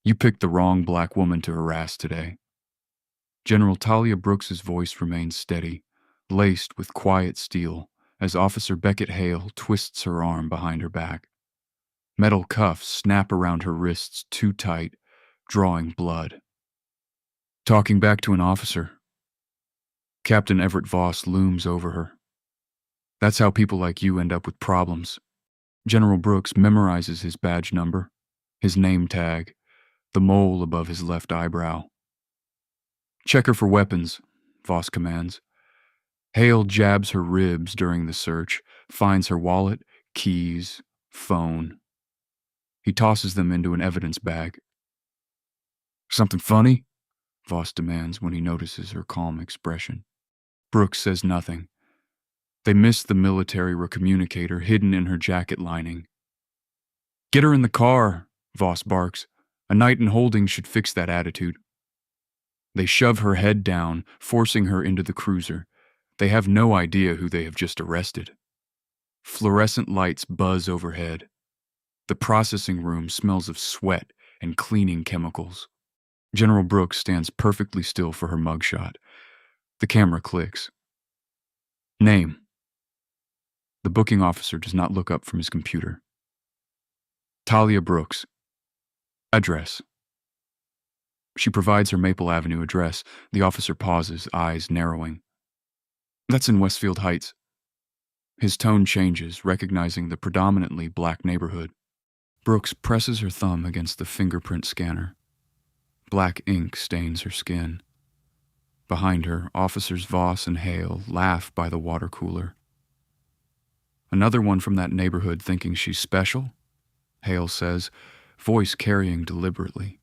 You picked the wrong black woman to harass today. General Talia Brooks's voice remains steady, laced with quiet steel, as Officer Beckett Hale twists her arm behind her back. Metal cuffs snap around her wrists too tight, drawing blood. Talking back to an officer. Captain Everett Voss looms over her. That's how people like you end up with problems. General Brooks memorizes his badge number, his name tag, the mole above his left eyebrow. Check her for weapons, Voss commands. Hale jabs her ribs during the search, finds her wallet, keys, phone. He tosses them into an evidence bag. Something funny? Voss demands when he notices her calm expression. Brooks says nothing. They miss the military recommunicator hidden in her jacket lining. Get her in the car, Voss barks. A night in holding should fix that attitude. They shove her head down, forcing her into the cruiser. They have no idea who they have just arrested. Fluorescent lights buzz overhead. The processing room smells of sweat and cleaning chemicals. General Brooks stands perfectly still for her mugshot. The camera clicks. Name. The booking officer does not look up from his computer. Talia Brooks. Address. She provides her Maple Avenue address. The officer pauses, eyes narrowing. That's in Westfield Heights. His tone changes, recognizing the predominantly black neighborhood. Brooks presses her thumb against the fingerprint scanner. Black ink stains her skin. Behind her, Officers Voss and Hale laugh by the water cooler. Another one from that neighborhood thinking she's special? Hale says, voice carrying deliberately.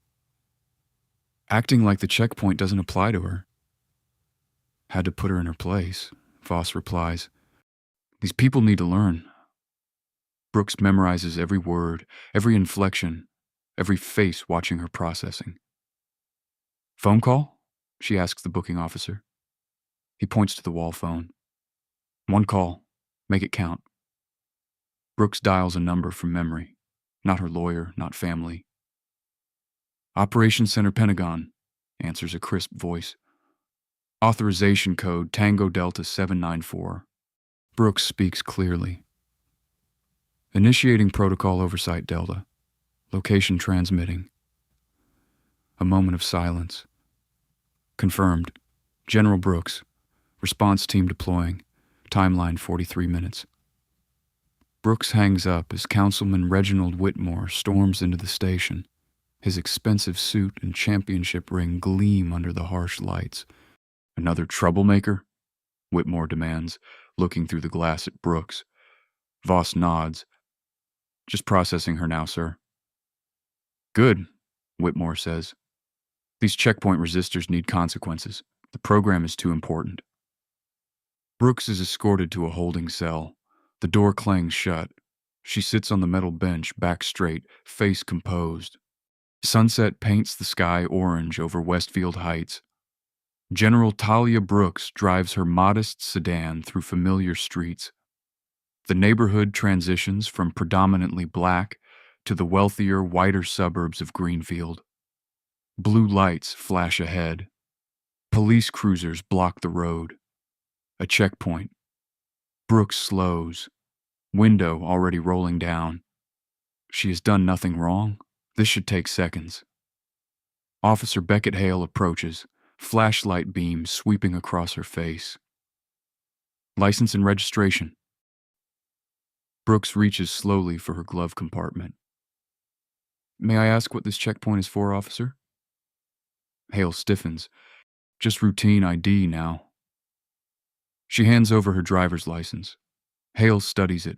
Acting like the checkpoint doesn't apply to her. Had to put her in her place, Voss replies. These people need to learn. Brooks memorizes every word, every inflection, every face watching her processing. Phone call? She asks the booking officer. He points to the wall phone. One call. Make it count. Brooks dials a number from memory. Not her lawyer, not family. Operations Center Pentagon, answers a crisp voice. Authorization code Tango Delta 794. Brooks speaks clearly. Initiating protocol oversight Delta. Location transmitting. A moment of silence. Confirmed. General Brooks. Response team deploying. Timeline 43 minutes. Brooks hangs up as Councilman Reginald Whitmore storms into the station. His expensive suit and championship ring gleam under the harsh lights. Another troublemaker? Whitmore demands, looking through the glass at Brooks. Voss nods. Just processing her now, sir. Good, Whitmore says. These checkpoint resistors need consequences. The program is too important. Brooks is escorted to a holding cell. The door clangs shut. She sits on the metal bench, back straight, face composed. Sunset paints the sky orange over Westfield Heights. General Talia Brooks drives her modest sedan through familiar streets. The neighborhood transitions from predominantly black to the wealthier, whiter suburbs of Greenfield. Blue lights flash ahead. Police cruisers block the road. A checkpoint. Brooks slows. Window already rolling down. She has done nothing wrong. This should take seconds. Officer Beckett Hale approaches, flashlight beam sweeping across her face. License and registration. Brooks reaches slowly for her glove compartment. May I ask what this checkpoint is for, officer? Hale stiffens. Just routine ID now. She hands over her driver's license. Hale studies it,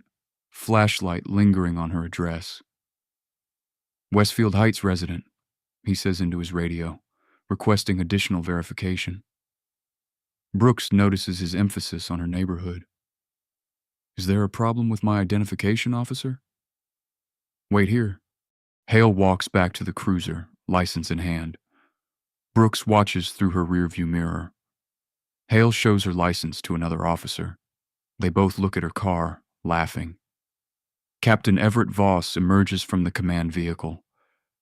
flashlight lingering on her address. Westfield Heights resident, he says into his radio, requesting additional verification. Brooks notices his emphasis on her neighborhood. Is there a problem with my identification, officer? Wait here. Hale walks back to the cruiser, license in hand. Brooks watches through her rearview mirror. Hale shows her license to another officer. They both look at her car, laughing. Captain Everett Voss emerges from the command vehicle.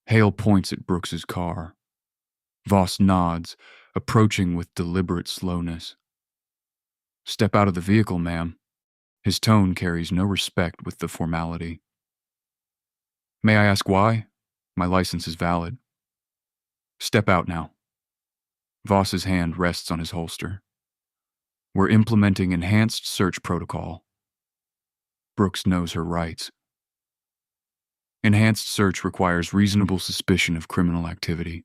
Hale points at Brooks's car. Voss nods, approaching with deliberate slowness. "Step out of the vehicle, ma'am." His tone carries no respect with the formality. "May I ask why? My license is valid." "Step out now." Voss's hand rests on his holster. "We're implementing enhanced search protocol." Brooks knows her rights. Enhanced search requires reasonable suspicion of criminal activity.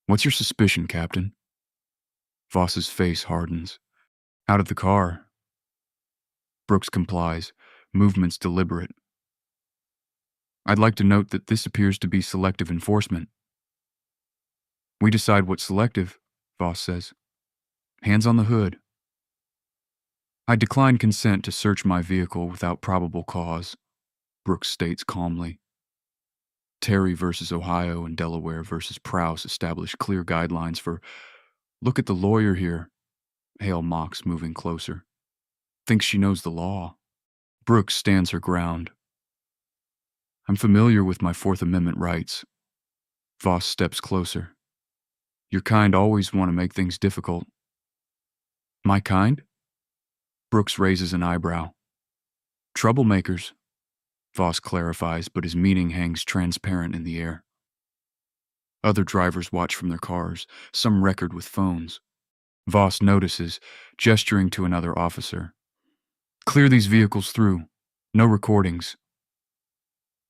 "What's your suspicion, Captain?" Voss's face hardens. "Out of the car." Brooks complies, movements deliberate. "I'd like to note that this appears to be selective enforcement." "We decide what's selective," Voss says. "Hands on the hood." "I decline consent to search my vehicle without probable cause," Brooks states calmly. Terry versus Ohio and Delaware versus Prowse established clear guidelines for— "Look at the lawyer here," Hale mocks, moving closer. "Thinks she knows the law." Brooks stands her ground. "I'm familiar with my Fourth Amendment rights." Voss steps closer. "Your kind always want to make things difficult." "My kind?" Brooks raises an eyebrow. "Troublemakers," Voss clarifies, but his meaning hangs transparent in the air. Other drivers watch from their cars, some record with phones. Voss notices, gesturing to another officer. "Clear these vehicles through. No recordings."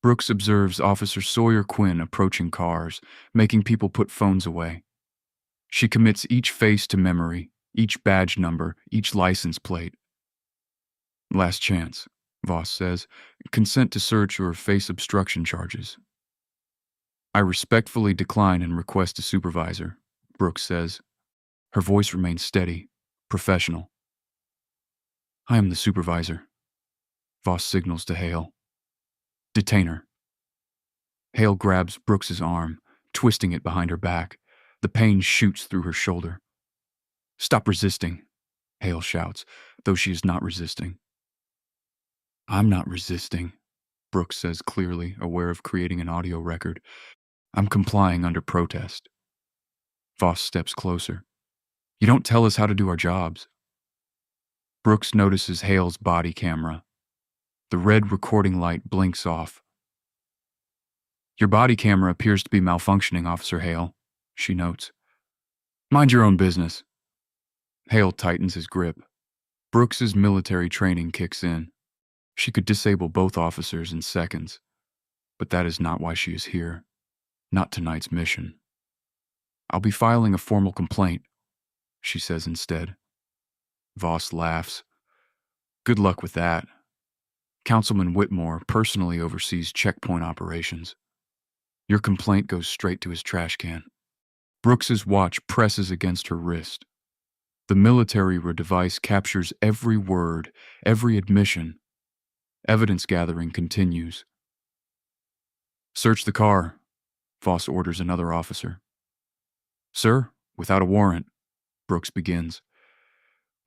Brooks observes Officer Sawyer Quinn approaching cars, making people put phones away. She commits each face to memory, each badge number, each license plate. "Last chance," Voss says. "Consent to search or face obstruction charges." "I respectfully decline and request a supervisor," Brooks says. Her voice remains steady, professional. "I am the supervisor." Voss signals to Hale. "Detain her." Hale grabs Brooks's arm, twisting it behind her back. The pain shoots through her shoulder. "Stop resisting," Hale shouts, though she is not resisting. "I'm not resisting," Brooks says clearly, aware of creating an audio record. "I'm complying under protest." Voss steps closer. "You don't tell us how to do our jobs." Brooks notices Hale's body camera. The red recording light blinks off. "Your body camera appears to be malfunctioning, Officer Hale," she notes. "Mind your own business." Hale tightens his grip. Brooks's military training kicks in. She could disable both officers in seconds. But that is not why she is here. Not tonight's mission. "I'll be filing a formal complaint," she says instead. Voss laughs. "Good luck with that. Councilman Whitmore personally oversees checkpoint operations. Your complaint goes straight to his trash can." Brooks's watch presses against her wrist. The military device captures every word, every admission. Evidence gathering continues. "Search the car," Voss orders another officer. "Sir, without a warrant," Brooks begins.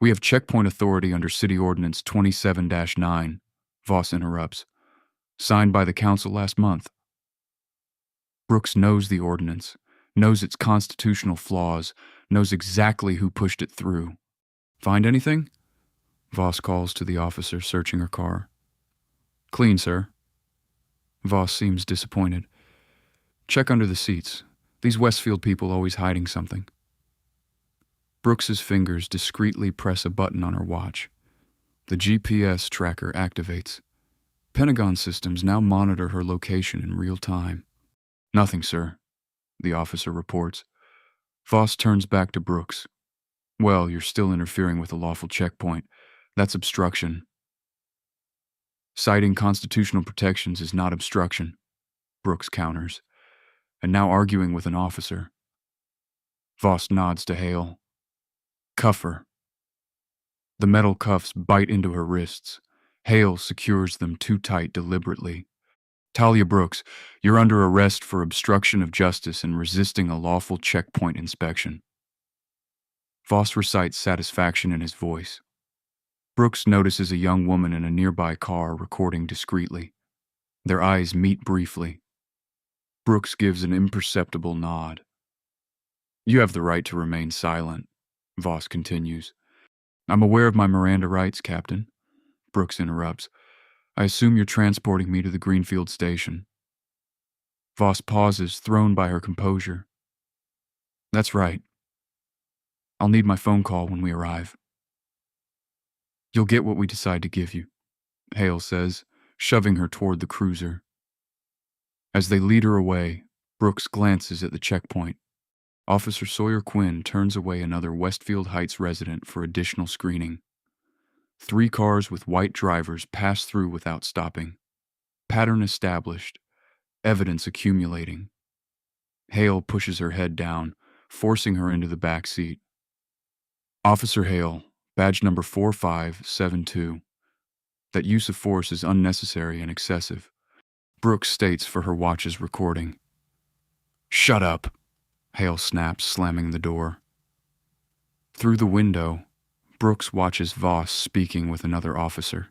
"We have checkpoint authority under City Ordinance 27-9, Voss interrupts. "Signed by the council last month." Brooks knows the ordinance, knows its constitutional flaws, knows exactly who pushed it through. "Find anything?" Voss calls to the officer searching her car. "Clean, sir." Voss seems disappointed. "Check under the seats. These Westfield people always hiding something." Brooks's fingers discreetly press a button on her watch. The GPS tracker activates. Pentagon systems now monitor her location in real time. "Nothing, sir," the officer reports. Voss turns back to Brooks. "Well, you're still interfering with a lawful checkpoint. That's obstruction." "Citing constitutional protections is not obstruction," Brooks counters, and now arguing with an officer. Voss nods to Hale. "Cuff her." The metal cuffs bite into her wrists. Hale secures them too tight deliberately. "Talia Brooks, you're under arrest for obstruction of justice and resisting a lawful checkpoint inspection." Voss recites satisfaction in his voice. Brooks notices a young woman in a nearby car recording discreetly. Their eyes meet briefly. Brooks gives an imperceptible nod. You have the right to remain silent, Voss continues. I'm aware of my Miranda rights, Captain. Brooks interrupts. I assume you're transporting me to the Greenfield station. Voss pauses, thrown by her composure. That's right. I'll need my phone call when we arrive. You'll get what we decide to give you, Hale says, shoving her toward the cruiser. As they lead her away, Brooks glances at the checkpoint. Officer Sawyer Quinn turns away another Westfield Heights resident for additional screening. 3 cars with white drivers pass through without stopping. Pattern established. Evidence accumulating. Hale pushes her head down, forcing her into the back seat. Officer Hale, badge number 4572. That use of force is unnecessary and excessive. Brooks states for her watch's recording. Shut up, Hale snaps, slamming the door. Through the window, Brooks watches Voss speaking with another officer.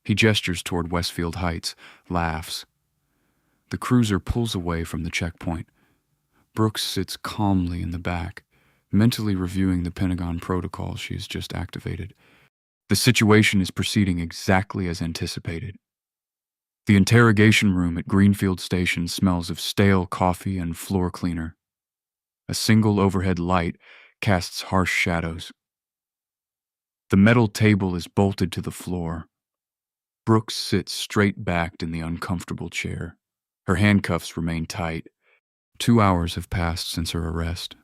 He gestures toward Westfield Heights, laughs. The cruiser pulls away from the checkpoint. Brooks sits calmly in the back, mentally reviewing the Pentagon protocol she has just activated. The situation is proceeding exactly as anticipated. The interrogation room at Greenfield Station smells of stale coffee and floor cleaner. A single overhead light casts harsh shadows. The metal table is bolted to the floor. Brooks sits straight-backed in the uncomfortable chair. Her handcuffs remain tight. 2 hours have passed since her arrest.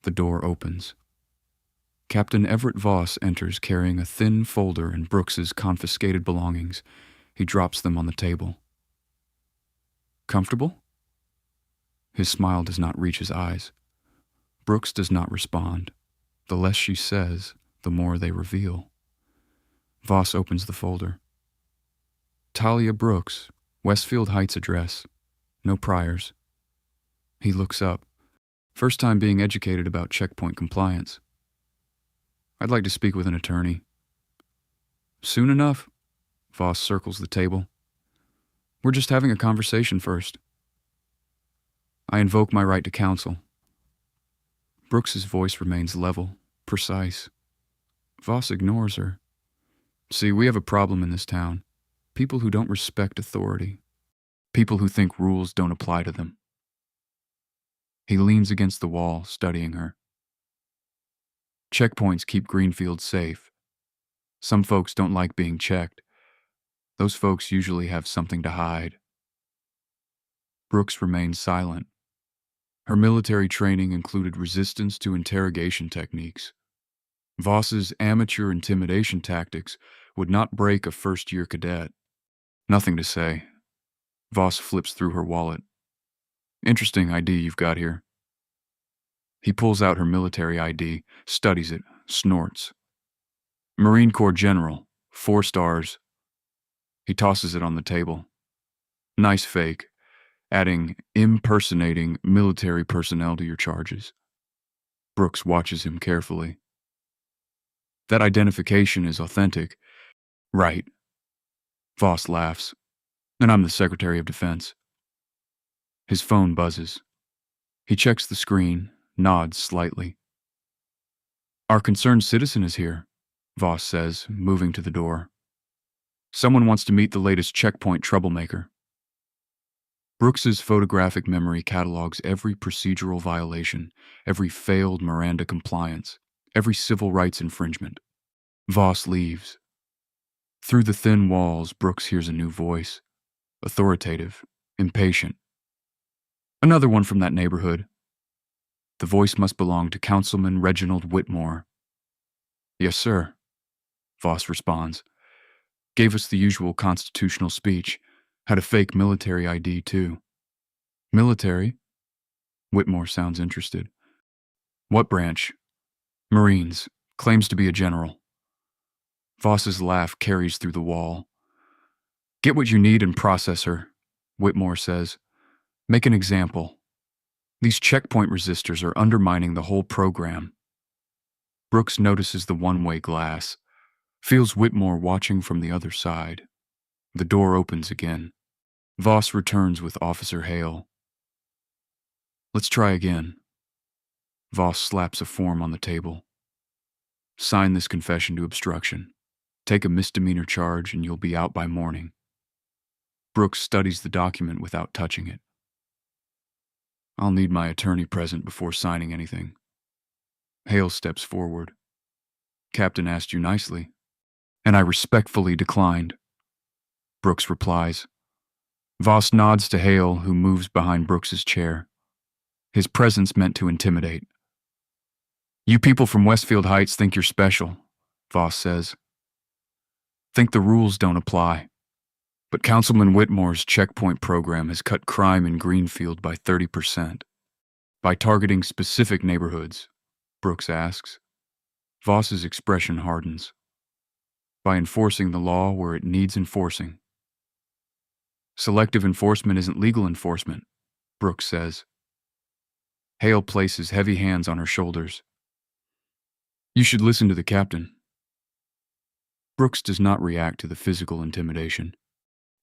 The door opens. Captain Everett Voss enters carrying a thin folder and Brooks's confiscated belongings. He drops them on the table. Comfortable? His smile does not reach his eyes. Brooks does not respond. The less she says, the more they reveal. Voss opens the folder. Talia Brooks, Westfield Heights address. No priors. He looks up. First time being educated about checkpoint compliance. I'd like to speak with an attorney. Soon enough. Voss circles the table. We're just having a conversation first. I invoke my right to counsel. Brooks's voice remains level, precise. Voss ignores her. See, we have a problem in this town. People who don't respect authority. People who think rules don't apply to them. He leans against the wall, studying her. Checkpoints keep Greenfield safe. Some folks don't like being checked. Those folks usually have something to hide. Brooks remained silent. Her military training included resistance to interrogation techniques. Voss's amateur intimidation tactics would not break a first-year cadet. Nothing to say. Voss flips through her wallet. Interesting ID you've got here. He pulls out her military ID, studies it, snorts. Marine Corps General, 4 stars. He tosses it on the table. Nice fake, adding impersonating military personnel to your charges. Brooks watches him carefully. That identification is authentic. Right. Voss laughs. And I'm the Secretary of Defense. His phone buzzes. He checks the screen, nods slightly. Our concerned citizen is here, Voss says, moving to the door. Someone wants to meet the latest checkpoint troublemaker. Brooks's photographic memory catalogs every procedural violation, every failed Miranda compliance, every civil rights infringement. Voss leaves. Through the thin walls, Brooks hears a new voice. Authoritative, impatient. Another one from that neighborhood. The voice must belong to Councilman Reginald Whitmore. Yes, sir, Voss responds. Gave us the usual constitutional speech. Had a fake military ID, too. Military? Whitmore sounds interested. What branch? Marines. Claims to be a general. Voss's laugh carries through the wall. Get what you need and process her, Whitmore says. Make an example. These checkpoint resistors are undermining the whole program. Brooks notices the one-way glass, feels Whitmore watching from the other side. The door opens again. Voss returns with Officer Hale. Let's try again. Voss slaps a form on the table. Sign this confession to obstruction. Take a misdemeanor charge and you'll be out by morning. Brooks studies the document without touching it. I'll need my attorney present before signing anything. Hale steps forward. Captain asked you nicely, and I respectfully declined. Brooks replies. Voss nods to Hale, who moves behind Brooks's chair. His presence meant to intimidate. You people from Westfield Heights think you're special, Voss says. Think the rules don't apply. But Councilman Whitmore's checkpoint program has cut crime in Greenfield by 30%. By targeting specific neighborhoods, Brooks asks. Voss's expression hardens. By enforcing the law where it needs enforcing. Selective enforcement isn't legal enforcement, Brooks says. Hale places heavy hands on her shoulders. You should listen to the captain. Brooks does not react to the physical intimidation.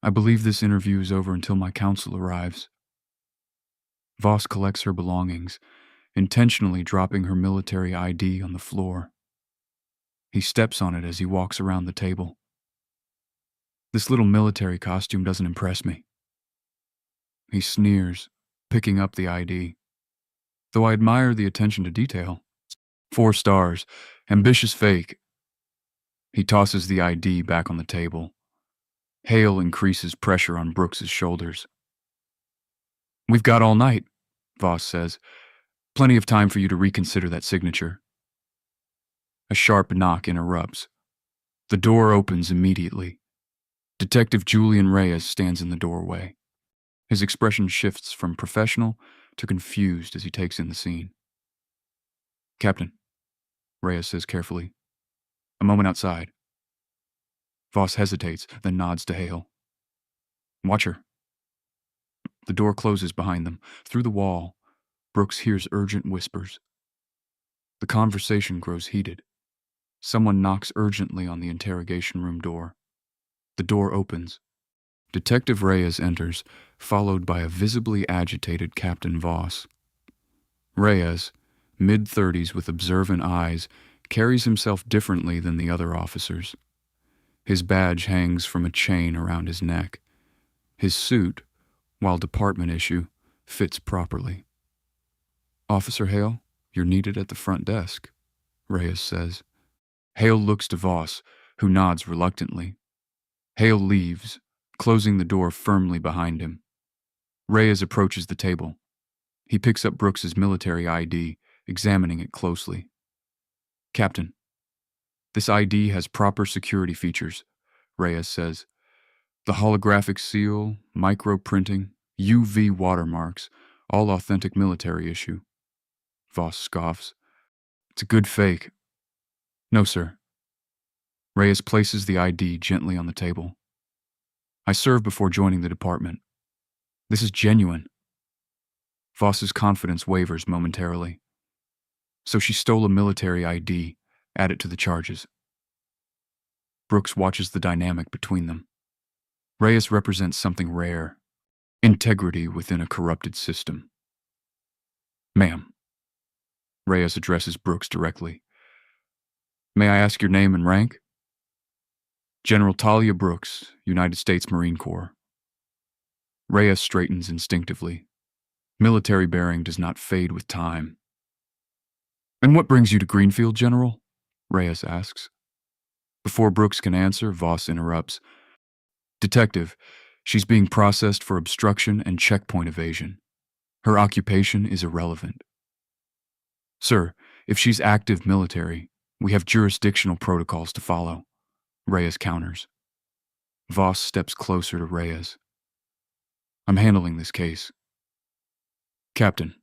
I believe this interview is over until my counsel arrives. Voss collects her belongings, intentionally dropping her military ID on the floor. He steps on it as he walks around the table. This little military costume doesn't impress me. He sneers, picking up the ID. Though I admire the attention to detail. 4 stars, ambitious fake. He tosses the ID back on the table. Hale increases pressure on Brooks's shoulders. We've got all night, Voss says. Plenty of time for you to reconsider that signature. A sharp knock interrupts. The door opens immediately. Detective Julian Reyes stands in the doorway. His expression shifts from professional to confused as he takes in the scene. Captain, Reyes says carefully. A moment outside. Voss hesitates, then nods to Hale. Watch her. The door closes behind them. Through the wall, Brooks hears urgent whispers. The conversation grows heated. Someone knocks urgently on the interrogation room door. The door opens. Detective Reyes enters, followed by a visibly agitated Captain Voss. Reyes, mid-30s with observant eyes, carries himself differently than the other officers. His badge hangs from a chain around his neck. His suit, while department issue, fits properly. Officer Hale, you're needed at the front desk, Reyes says. Hale looks to Voss, who nods reluctantly. Hale leaves, closing the door firmly behind him. Reyes approaches the table. He picks up Brooks's military ID, examining it closely. Captain, this ID has proper security features, Reyes says. The holographic seal, micro-printing, UV watermarks, all authentic military issue. Voss scoffs. It's a good fake. No, sir. Reyes places the ID gently on the table. I served before joining the department. This is genuine. Voss's confidence wavers momentarily. So she stole a military ID, added to the charges. Brooks watches the dynamic between them. Reyes represents something rare, integrity within a corrupted system. Ma'am. Reyes addresses Brooks directly. May I ask your name and rank? General Talia Brooks, United States Marine Corps. Reyes straightens instinctively. Military bearing does not fade with time. And what brings you to Greenfield, General? Reyes asks. Before Brooks can answer, Voss interrupts. Detective, she's being processed for obstruction and checkpoint evasion. Her occupation is irrelevant. Sir, if she's active military, we have jurisdictional protocols to follow, Reyes counters. Voss steps closer to Reyes. I'm handling this case. Captain,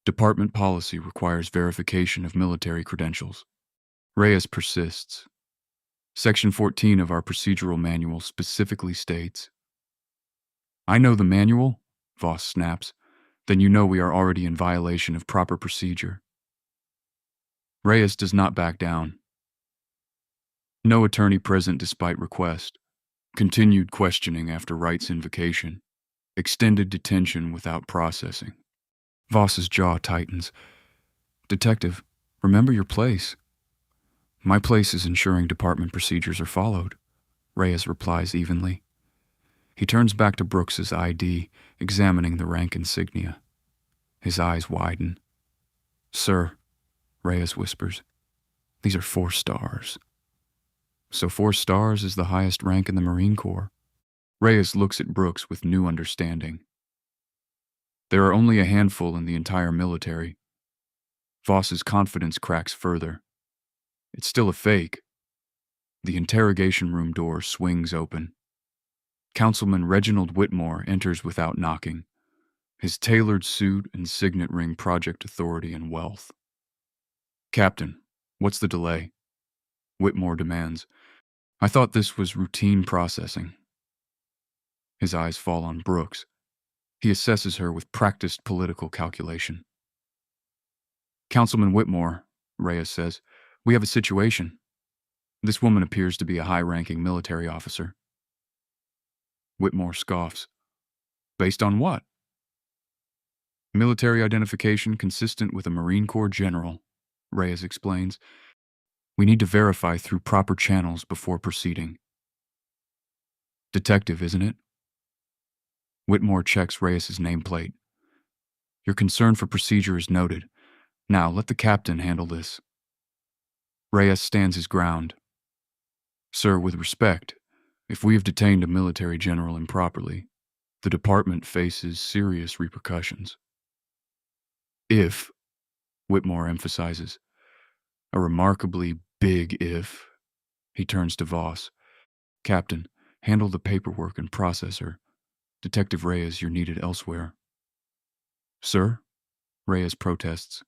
department policy requires verification of military credentials. Reyes persists. Section 14 of our procedural manual specifically states. I know the manual, Voss snaps. Then you know we are already in violation of proper procedure. Reyes does not back down. No attorney present despite request. Continued questioning after Wright's invocation. Extended detention without processing. Voss's jaw tightens. Detective, remember your place. My place is ensuring department procedures are followed, Reyes replies evenly. He turns back to Brooks's ID, examining the rank insignia. His eyes widen. Sir, Reyes whispers, these are 4 stars. So 4 stars is the highest rank in the Marine Corps. Reyes looks at Brooks with new understanding. There are only a handful in the entire military. Voss's confidence cracks further. It's still a fake. The interrogation room door swings open. Councilman Reginald Whitmore enters without knocking, his tailored suit and signet ring project authority and wealth. Captain, what's the delay? Whitmore demands. I thought this was routine processing. His eyes fall on Brooks. He assesses her with practiced political calculation. Councilman Whitmore, Reyes says, we have a situation. This woman appears to be a high-ranking military officer. Whitmore scoffs. Based on what? Military identification consistent with a Marine Corps general, Reyes explains. We need to verify through proper channels before proceeding. Detective, isn't it? Whitmore checks Reyes's nameplate. Your concern for procedure is noted. Now let the captain handle this. Reyes stands his ground. Sir, with respect, if we have detained a military general improperly, the department faces serious repercussions. If, Whitmore emphasizes, a remarkably big if. He turns to Voss. Captain, handle the paperwork and processor. Detective Reyes, you're needed elsewhere. Sir? Reyes protests.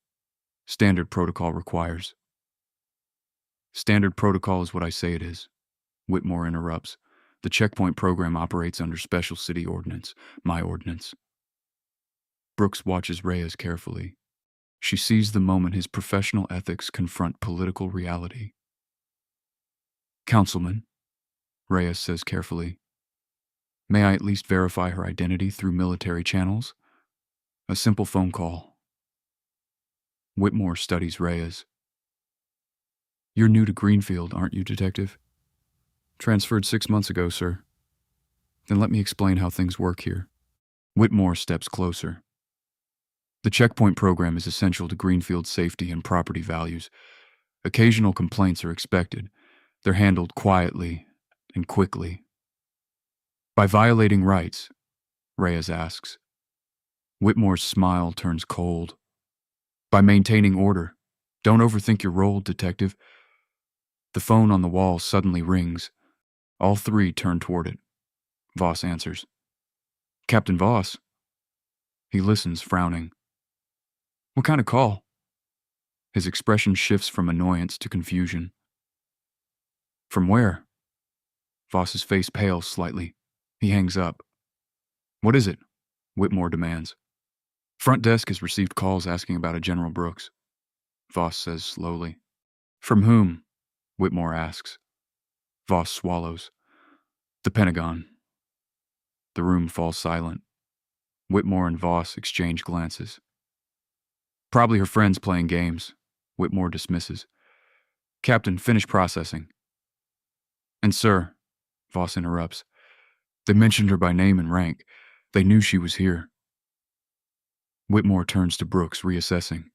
Standard protocol requires. Standard protocol is what I say it is. Whitmore interrupts. The checkpoint program operates under special city ordinance, my ordinance. Brooks watches Reyes carefully. She sees the moment his professional ethics confront political reality. Councilman, Reyes says carefully, may I at least verify her identity through military channels? A simple phone call. Whitmore studies Reyes. You're new to Greenfield, aren't you, Detective? Transferred 6 months ago, sir. Then let me explain how things work here. Whitmore steps closer. The checkpoint program is essential to Greenfield's safety and property values. Occasional complaints are expected. They're handled quietly and quickly. By violating rights, Reyes asks. Whitmore's smile turns cold. By maintaining order. Don't overthink your role, Detective. The phone on the wall suddenly rings. All 3 turn toward it. Voss answers. Captain Voss. He listens, frowning. What kind of call? His expression shifts from annoyance to confusion. From where? Voss's face pales slightly. He hangs up. What is it? Whitmore demands. Front desk has received calls asking about a General Brooks. Voss says slowly. From whom? Whitmore asks. Voss swallows. The Pentagon. The room falls silent. Whitmore and Voss exchange glances. Probably her friends playing games, Whitmore dismisses. Captain, finish processing. And sir, Voss interrupts, they mentioned her by name and rank. They knew she was here. Whitmore turns to Brooks, reassessing.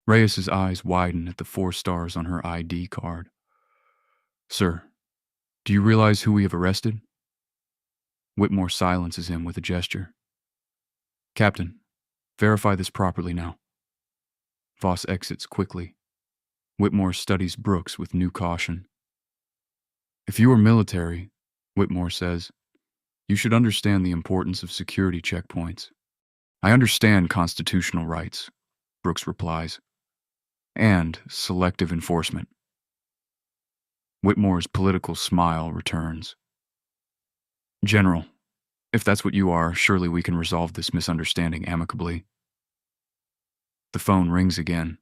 Reyes's eyes widen at the 4 stars on her ID card. Sir, do you realize who we have arrested? Whitmore silences him with a gesture. Captain, verify this properly now. Voss exits quickly. Whitmore studies Brooks with new caution. If you were military, Whitmore says, you should understand the importance of security checkpoints. I understand constitutional rights, Brooks replies, and selective enforcement. Whitmore's political smile returns. General, if that's what you are, surely we can resolve this misunderstanding amicably. The phone rings again.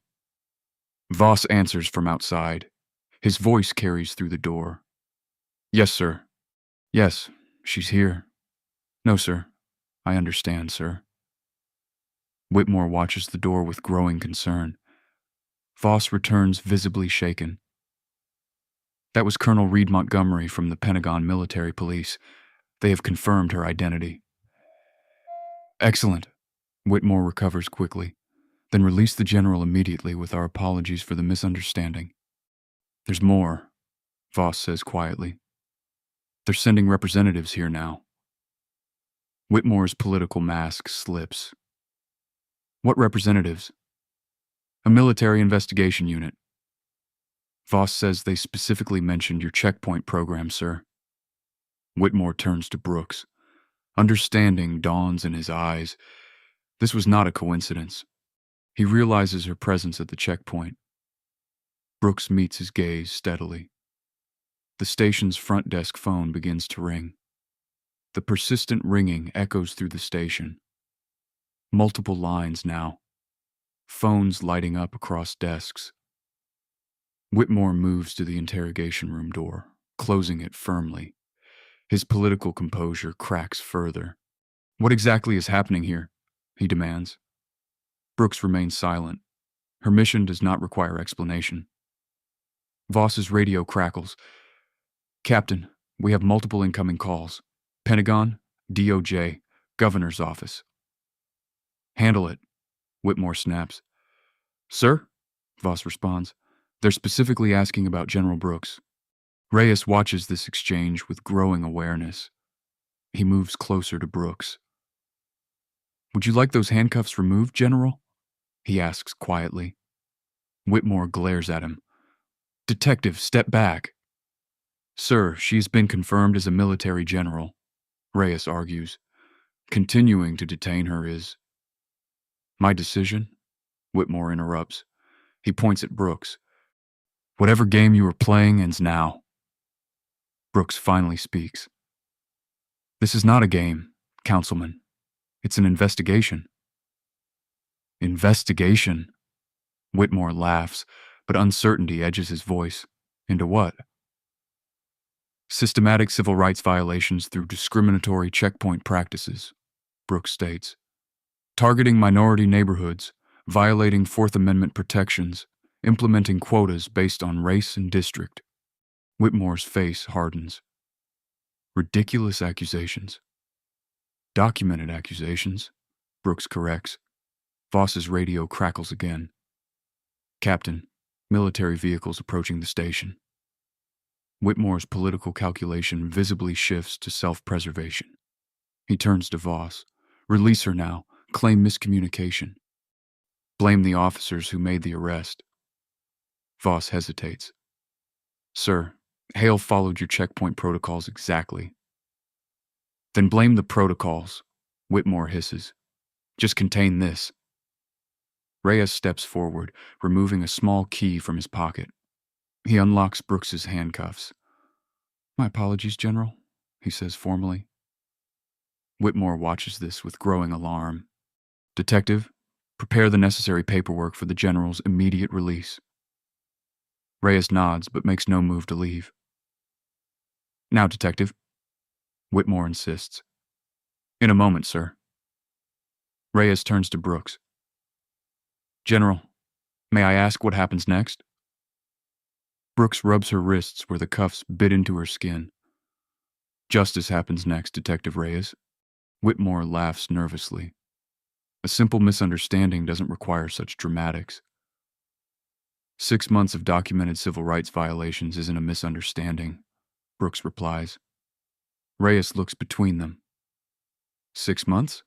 Voss answers from outside. His voice carries through the door. Yes, sir. Yes, she's here. No, sir. I understand, sir. Whitmore watches the door with growing concern. Voss returns visibly shaken. That was Colonel Reed Montgomery from the Pentagon Military Police. They have confirmed her identity. Excellent. Whitmore recovers quickly. Then release the general immediately with our apologies for the misunderstanding. There's more, Voss says quietly. They're sending representatives here now. Whitmore's political mask slips. What representatives? A military investigation unit. Voss says they specifically mentioned your checkpoint program, sir. Whitmore turns to Brooks. Understanding dawns in his eyes. This was not a coincidence. He realizes her presence at the checkpoint. Brooks meets his gaze steadily. The station's front desk phone begins to ring. The persistent ringing echoes through the station. Multiple lines now. Phones lighting up across desks. Whitmore moves to the interrogation room door, closing it firmly. His political composure cracks further. What exactly is happening here? He demands. Brooks remains silent. Her mission does not require explanation. Voss's radio crackles. Captain, we have multiple incoming calls. Pentagon, DOJ, Governor's Office. Handle it, Whitmore snaps. Sir? Voss responds. They're specifically asking about General Brooks. Reyes watches this exchange with growing awareness. He moves closer to Brooks. Would you like those handcuffs removed, General? He asks quietly. Whitmore glares at him. Detective, step back. Sir, she's been confirmed as a military general, Reyes argues. Continuing to detain her is... My decision? Whitmore interrupts. He points at Brooks. Whatever game you were playing ends now. Brooks finally speaks. This is not a game, Councilman. It's an investigation. Investigation? Whitmore laughs, but uncertainty edges his voice. Into what? Systematic civil rights violations through discriminatory checkpoint practices, Brooks states. Targeting minority neighborhoods, violating Fourth Amendment protections, implementing quotas based on race and district. Whitmore's face hardens. Ridiculous accusations. Documented accusations, Brooks corrects. Voss's radio crackles again. Captain, military vehicles approaching the station. Whitmore's political calculation visibly shifts to self-preservation. He turns to Voss. Release her now. Claim miscommunication. Blame the officers who made the arrest. Voss hesitates. Sir, Hale followed your checkpoint protocols exactly. Then blame the protocols, Whitmore hisses. Just contain this. Reyes steps forward, removing a small key from his pocket. He unlocks Brooks's handcuffs. My apologies, General, he says formally. Whitmore watches this with growing alarm. Detective, prepare the necessary paperwork for the General's immediate release. Reyes nods but makes no move to leave. Now, Detective, Whitmore insists. In a moment, sir. Reyes turns to Brooks. General, may I ask what happens next? Brooks rubs her wrists where the cuffs bit into her skin. Justice happens next, Detective Reyes. Whitmore laughs nervously. A simple misunderstanding doesn't require such dramatics. 6 months of documented civil rights violations isn't a misunderstanding, Brooks replies. Reyes looks between them. 6 months?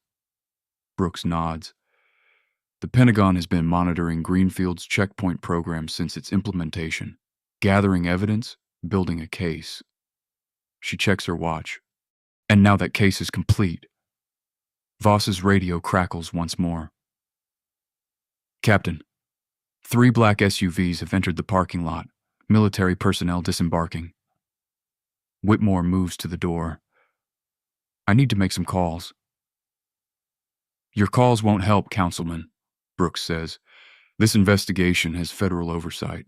Brooks nods. The Pentagon has been monitoring Greenfield's checkpoint program since its implementation, gathering evidence, building a case. She checks her watch. And now that case is complete. Voss's radio crackles once more. Captain, 3 black SUVs have entered the parking lot, military personnel disembarking. Whitmore moves to the door. I need to make some calls. Your calls won't help, Councilman, Brooks says. This investigation has federal oversight.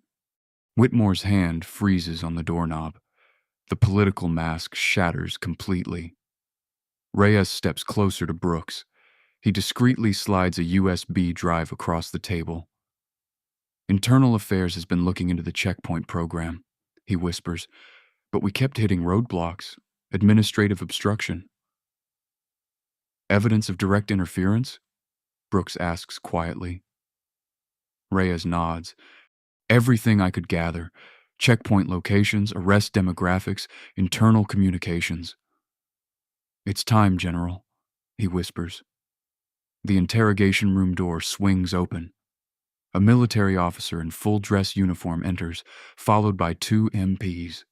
Whitmore's hand freezes on the doorknob. The political mask shatters completely. Reyes steps closer to Brooks. He discreetly slides a USB drive across the table. Internal Affairs has been looking into the checkpoint program, he whispers, but we kept hitting roadblocks, administrative obstruction. Evidence of direct interference? Brooks asks quietly. Reyes nods. Everything I could gather. Checkpoint locations, arrest demographics, internal communications. It's time, General, he whispers. The interrogation room door swings open. A military officer in full dress uniform enters, followed by 2 MPs.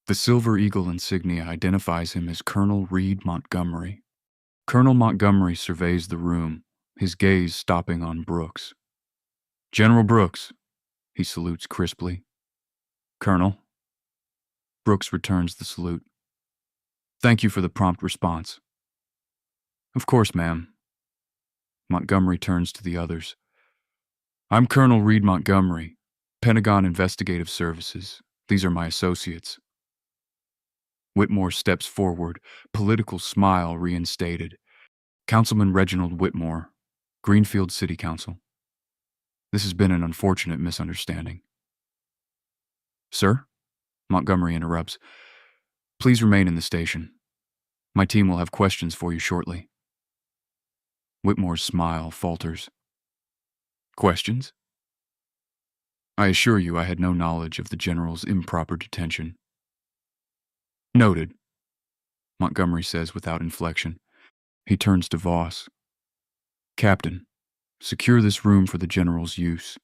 The Silver Eagle insignia identifies him as Colonel Reed Montgomery. Colonel Montgomery surveys the room, his gaze stopping on Brooks. General Brooks, he salutes crisply. Colonel. Brooks returns the salute. Thank you for the prompt response. Of course, ma'am. Montgomery turns to the others. I'm Colonel Reed Montgomery, Pentagon Investigative Services. These are my associates. Whitmore steps forward, political smile reinstated. Councilman Reginald Whitmore, Greenfield City Council. This has been an unfortunate misunderstanding. Sir? Montgomery interrupts. Please remain in the station. My team will have questions for you shortly. Whitmore's smile falters. Questions? I assure you I had no knowledge of the General's improper detention. Noted, Montgomery says without inflection. He turns to Voss. Captain, secure this room for the General's use.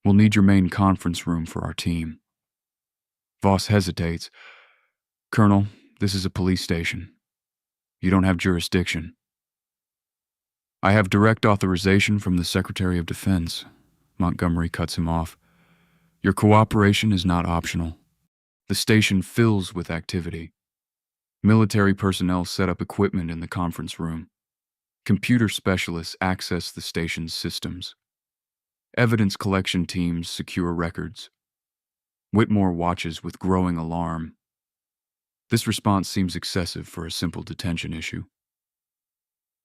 We'll need your main conference room for our team. Voss hesitates. Colonel, this is a police station. You don't have jurisdiction. I have direct authorization from the Secretary of Defense. Montgomery cuts him off. Your cooperation is not optional. The station fills with activity. Military personnel set up equipment in the conference room. Computer specialists access the station's systems. Evidence collection teams secure records. Whitmore watches with growing alarm. This response seems excessive for a simple detention issue.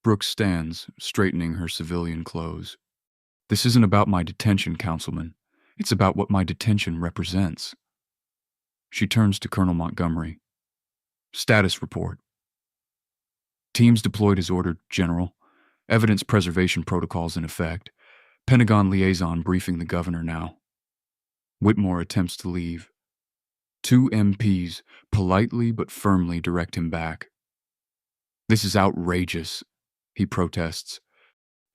Brooks stands, straightening her civilian clothes. This isn't about my detention, Councilman. It's about what my detention represents. She turns to Colonel Montgomery. Status report. Teams deployed as ordered, General. Evidence preservation protocols in effect. Pentagon liaison briefing the governor now. Whitmore attempts to leave. 2 MPs politely but firmly direct him back. This is outrageous, he protests.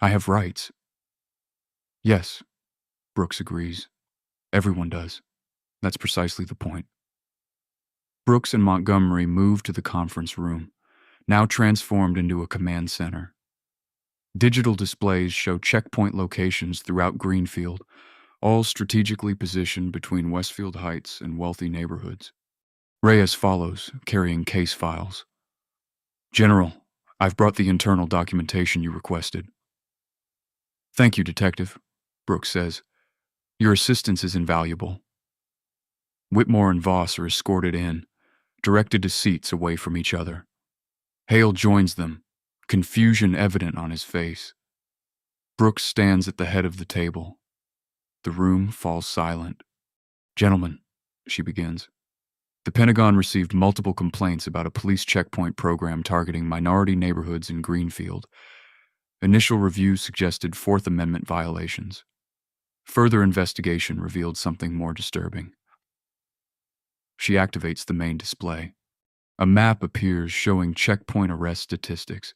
I have rights. Yes, Brooks agrees. Everyone does. That's precisely the point. Brooks and Montgomery move to the conference room, now transformed into a command center. Digital displays show checkpoint locations throughout Greenfield, all strategically positioned between Westfield Heights and wealthy neighborhoods. Reyes follows, carrying case files. General, I've brought the internal documentation you requested. Thank you, Detective, Brooks says. Your assistance is invaluable. Whitmore and Voss are escorted in, directed to seats away from each other. Hale joins them, confusion evident on his face. Brooks stands at the head of the table. The room falls silent. Gentlemen, she begins. The Pentagon received multiple complaints about a police checkpoint program targeting minority neighborhoods in Greenfield. Initial review suggested Fourth Amendment violations. Further investigation revealed something more disturbing. She activates the main display. A map appears showing checkpoint arrest statistics.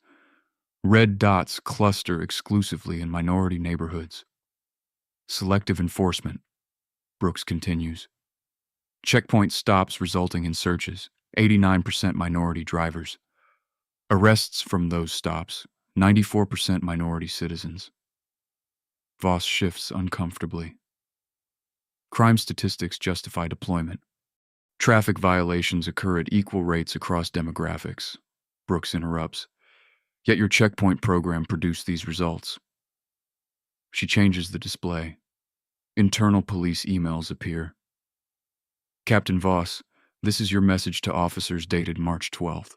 Red dots cluster exclusively in minority neighborhoods. Selective enforcement, Brooks continues. Checkpoint stops resulting in searches, 89% minority drivers. Arrests from those stops, 94% minority citizens. Voss shifts uncomfortably. Crime statistics justify deployment. Traffic violations occur at equal rates across demographics, Brooks interrupts. Yet your checkpoint program produced these results. She changes the display. Internal police emails appear. Captain Voss, this is your message to officers dated March 12th.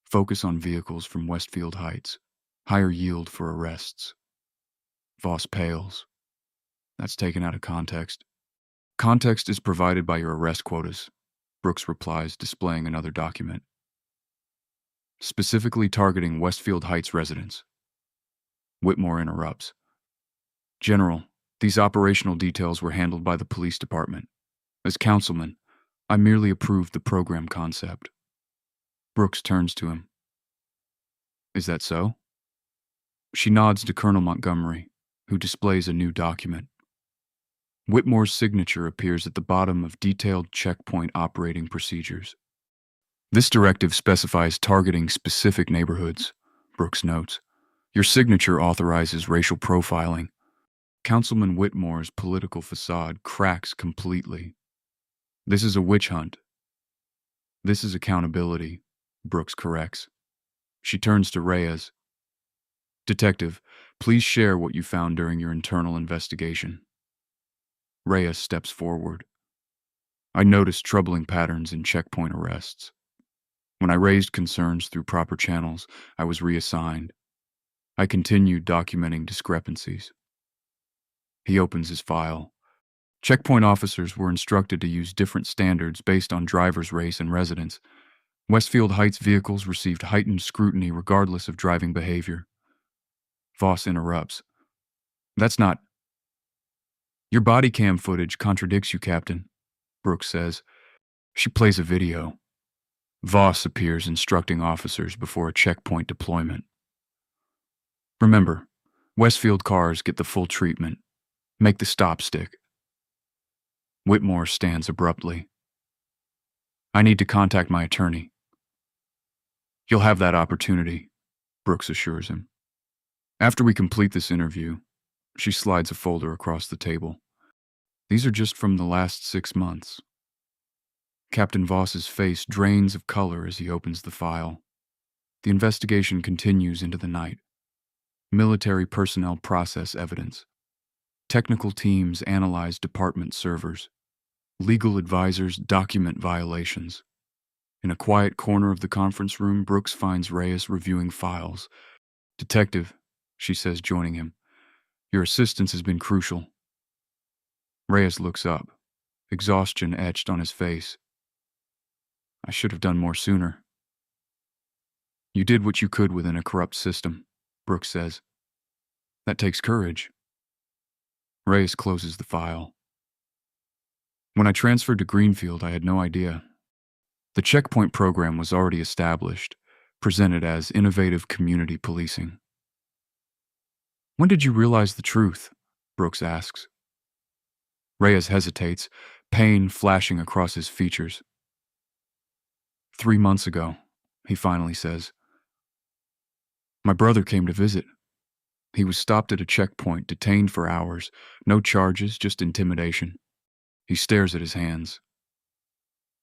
Focus on vehicles from Westfield Heights. Higher yield for arrests. Voss pales. That's taken out of context. Context is provided by your arrest quotas, Brooks replies, displaying another document. Specifically targeting Westfield Heights residents. Whitmore interrupts. General, these operational details were handled by the police department. As councilman, I merely approved the program concept. Brooks turns to him. Is that so? She nods to Colonel Montgomery, who displays a new document. Whitmore's signature appears at the bottom of detailed checkpoint operating procedures. This directive specifies targeting specific neighborhoods, Brooks notes. Your signature authorizes racial profiling. Councilman Whitmore's political facade cracks completely. This is a witch hunt. This is accountability, Brooks corrects. She turns to Reyes. Detective, please share what you found during your internal investigation. Reyes steps forward. I noticed troubling patterns in checkpoint arrests. When I raised concerns through proper channels, I was reassigned. I continued documenting discrepancies. He opens his file. Checkpoint officers were instructed to use different standards based on driver's race and residence. Westfield Heights vehicles received heightened scrutiny regardless of driving behavior. Voss interrupts. That's not... Your body cam footage contradicts you, Captain, Brooks says. She plays a video. Voss appears instructing officers before a checkpoint deployment. Remember, Westfield cars get the full treatment. Make the stop stick. Whitmore stands abruptly. I need to contact my attorney. You'll have that opportunity, Brooks assures him. After we complete this interview, she slides a folder across the table. These are just from the last 6 months. Captain Voss's face drains of color as he opens the file. The investigation continues into the night. Military personnel process evidence. Technical teams analyze department servers. Legal advisors document violations. In a quiet corner of the conference room, Brooks finds Reyes reviewing files. Detective, she says, joining him. Your assistance has been crucial. Reyes looks up, exhaustion etched on his face. I should have done more sooner. You did what you could within a corrupt system, Brooks says. That takes courage. Reyes closes the file. When I transferred to Greenfield, I had no idea. The checkpoint program was already established, presented as innovative community policing. When did you realize the truth? Brooks asks. Reyes hesitates, pain flashing across his features. 3 months ago, he finally says. My brother came to visit. He was stopped at a checkpoint, detained for hours. No charges, just intimidation. He stares at his hands.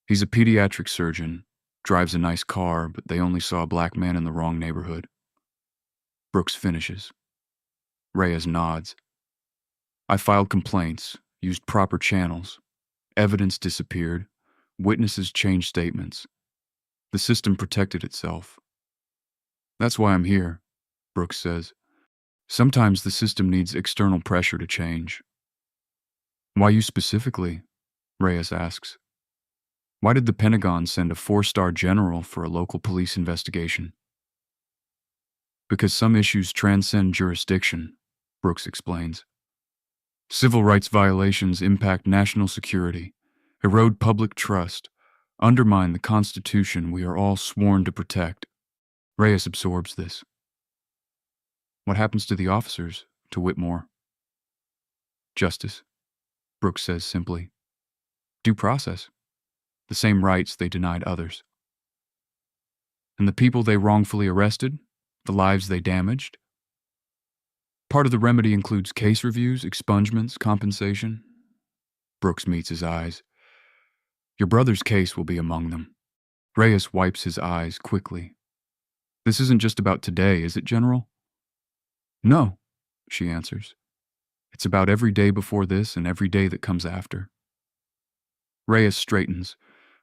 He's a pediatric surgeon, drives a nice car, but they only saw a black man in the wrong neighborhood. Brooks finishes. Reyes nods. I filed complaints, used proper channels. Evidence disappeared. Witnesses changed statements. The system protected itself. That's why I'm here, Brooks says. Sometimes the system needs external pressure to change. Why you specifically? Reyes asks. Why did the Pentagon send a 4-star general for a local police investigation? Because some issues transcend jurisdiction, Brooks explains. Civil rights violations impact national security, erode public trust, undermine the Constitution we are all sworn to protect. Reyes absorbs this. What happens to the officers, to Whitmore? Justice, Brooks says simply. Due process. The same rights they denied others. And the people they wrongfully arrested, the lives they damaged? Part of the remedy includes case reviews, expungements, compensation. Brooks meets his eyes. Your brother's case will be among them. Reyes wipes his eyes quickly. This isn't just about today, is it, General? No, she answers. It's about every day before this and every day that comes after. Reyes straightens,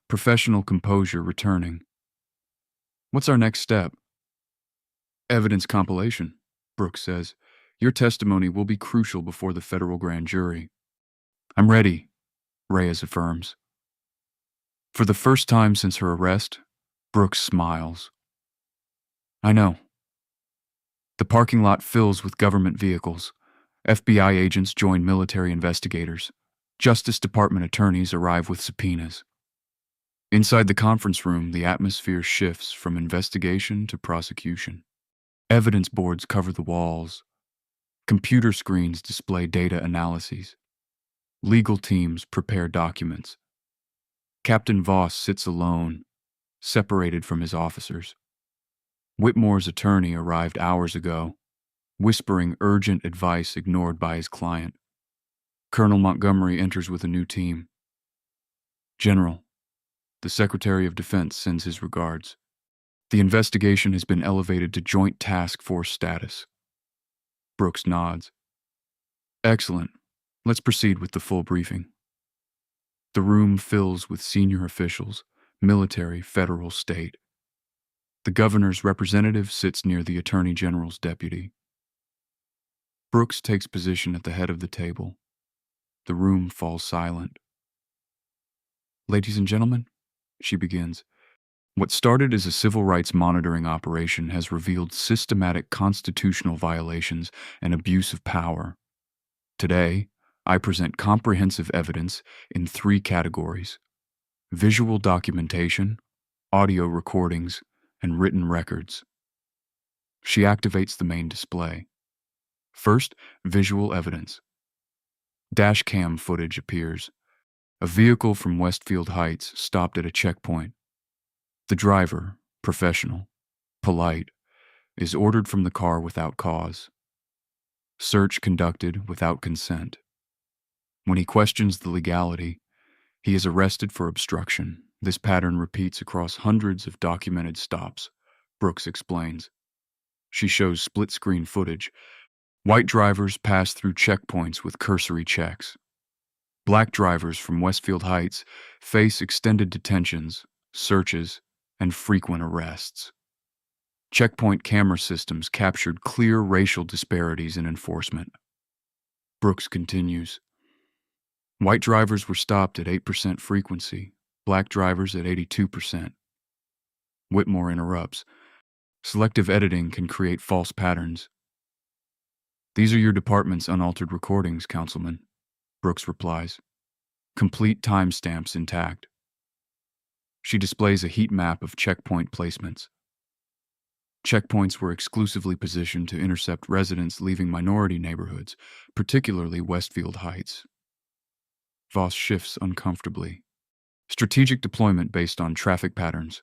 professional composure returning. What's our next step? Evidence compilation, Brooks says. Your testimony will be crucial before the federal grand jury. I'm ready, Reyes affirms. For the first time since her arrest, Brooks smiles. I know. The parking lot fills with government vehicles. FBI agents join military investigators. Justice Department attorneys arrive with subpoenas. Inside the conference room, the atmosphere shifts from investigation to prosecution. Evidence boards cover the walls. Computer screens display data analyses. Legal teams prepare documents. Captain Voss sits alone, separated from his officers. Whitmore's attorney arrived hours ago, whispering urgent advice ignored by his client. Colonel Montgomery enters with a new team. General, the Secretary of Defense sends his regards. The investigation has been elevated to Joint Task Force status. Brooks nods. Excellent. Let's proceed with the full briefing. The room fills with senior officials, military, federal, state. The governor's representative sits near the Attorney General's deputy. Brooks takes position at the head of the table. The room falls silent. Ladies and gentlemen, she begins, what started as a civil rights monitoring operation has revealed systematic constitutional violations and abuse of power. Today, I present comprehensive evidence in 3 categories: visual documentation, audio recordings, and written records. She activates the main display. First, visual evidence. Dash cam footage appears. A vehicle from Westfield Heights stopped at a checkpoint. The driver, professional, polite, is ordered from the car without cause. Search conducted without consent. When he questions the legality, he is arrested for obstruction. This pattern repeats across hundreds of documented stops, Brooks explains. She shows split-screen footage. White drivers pass through checkpoints with cursory checks. Black drivers from Westfield Heights face extended detentions, searches, and frequent arrests. Checkpoint camera systems captured clear racial disparities in enforcement. Brooks continues. White drivers were stopped at 8% frequency, black drivers at 82%. Whitmore interrupts. Selective editing can create false patterns. These are your department's unaltered recordings, Councilman, Brooks replies. Complete timestamps intact. She displays a heat map of checkpoint placements. Checkpoints were exclusively positioned to intercept residents leaving minority neighborhoods, particularly Westfield Heights. Voss shifts uncomfortably. Strategic deployment based on traffic patterns.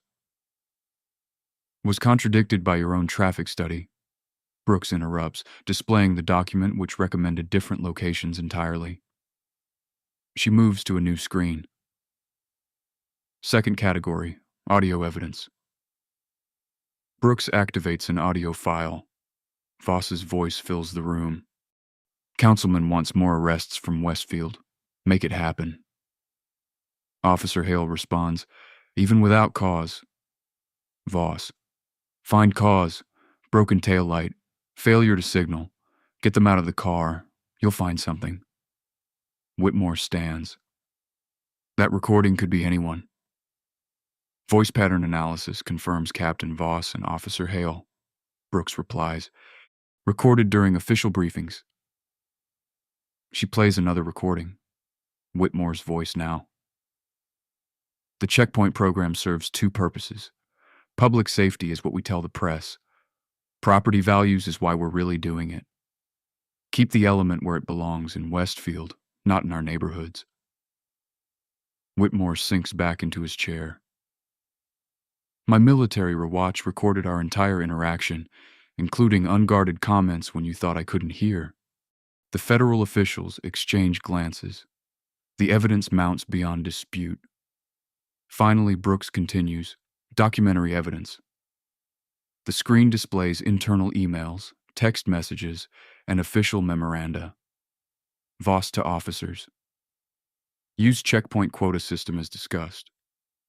Was contradicted by your own traffic study. Brooks interrupts, displaying the document which recommended different locations entirely. She moves to a new screen. Second category, audio evidence. Brooks activates an audio file. Voss's voice fills the room. Councilman wants more arrests from Westfield. Make it happen. Officer Hale responds, even without cause. Voss. Find cause. Broken taillight. Failure to signal. Get them out of the car. You'll find something. Whitmore stands. That recording could be anyone. Voice pattern analysis confirms Captain Voss and Officer Hale. Brooks replies, recorded during official briefings. She plays another recording. Whitmore's voice now. The checkpoint program serves 2 purposes. Public safety is what we tell the press. Property values is why we're really doing it. Keep the element where it belongs in Westfield, not in our neighborhoods. Whitmore sinks back into his chair. My military watch recorded our entire interaction, including unguarded comments when you thought I couldn't hear. The federal officials exchange glances. The evidence mounts beyond dispute. Finally, Brooks continues, documentary evidence. The screen displays internal emails, text messages, and official memoranda. Voss to officers. Use checkpoint quota system as discussed.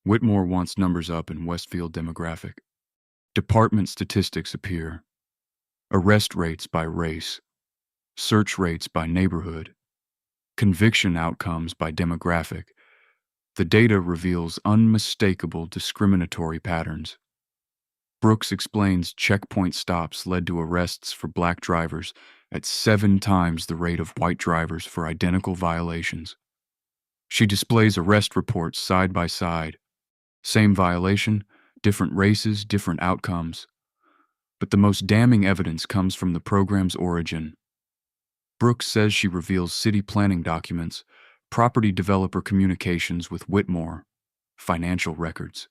Whitmore wants numbers up in Westfield demographic. Department statistics appear. arrest rates by race, search rates by neighborhood, conviction outcomes by demographic. The data reveals unmistakable discriminatory patterns. Brooks explains checkpoint stops led to arrests for black drivers at 7 times the rate of white drivers for identical violations. She displays arrest reports side by side. Same violation, different races, different outcomes. But the most damning evidence comes from the program's origin. Brooks says she reveals city planning documents, property developer communications with Whitmore, financial records.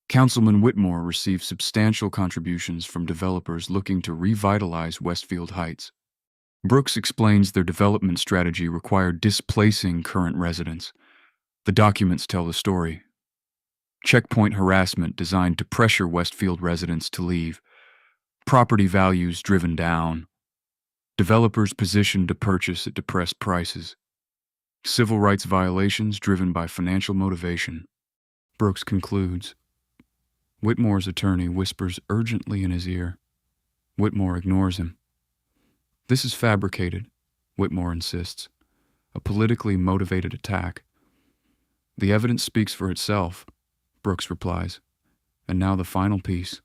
Councilman Whitmore received substantial contributions from developers looking to revitalize Westfield Heights. Brooks explains their development strategy required displacing current residents. The documents tell the story. Checkpoint harassment designed to pressure Westfield residents to leave. Property values driven down. Developers positioned to purchase at depressed prices. Civil rights violations driven by financial motivation. Brooks concludes. Whitmore's attorney whispers urgently in his ear. Whitmore ignores him. This is fabricated, Whitmore insists. A politically motivated attack. The evidence speaks for itself, Brooks replies. And now the final piece.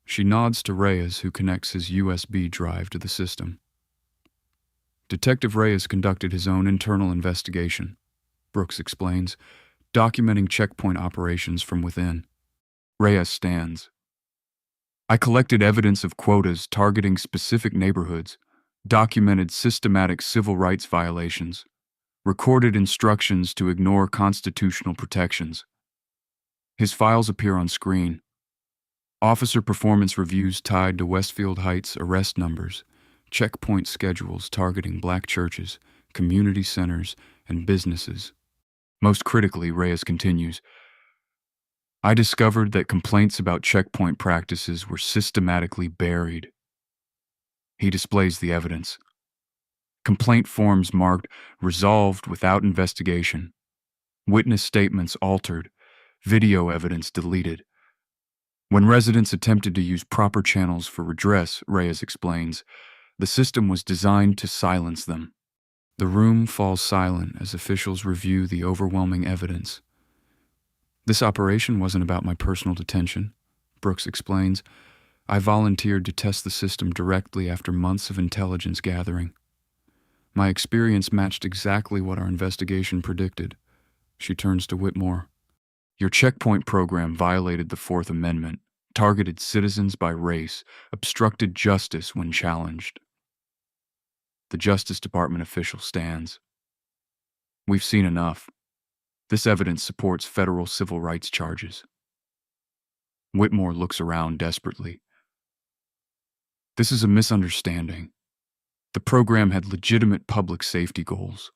She nods to Reyes, who connects his USB drive to the system. Detective Reyes conducted his own internal investigation, Brooks explains, documenting checkpoint operations from within. Reyes stands. I collected evidence of quotas targeting specific neighborhoods, documented systematic civil rights violations, recorded instructions to ignore constitutional protections. His files appear on screen. Officer performance reviews tied to Westfield Heights arrest numbers, checkpoint schedules targeting black churches, community centers, and businesses. Most critically, Reyes continues, I discovered that complaints about checkpoint practices were systematically buried. He displays the evidence. Complaint forms marked resolved without investigation. Witness statements altered. Video evidence deleted. When residents attempted to use proper channels for redress, Reyes explains, the system was designed to silence them. The room falls silent as officials review the overwhelming evidence. This operation wasn't about my personal detention, Brooks explains. I volunteered to test the system directly after months of intelligence gathering. My experience matched exactly what our investigation predicted. She turns to Whitmore. Your checkpoint program violated the Fourth Amendment, targeted citizens by race, obstructed justice when challenged. The Justice Department official stands. We've seen enough. This evidence supports federal civil rights charges. Whitmore looks around desperately. This is a misunderstanding. The program had legitimate public safety goals.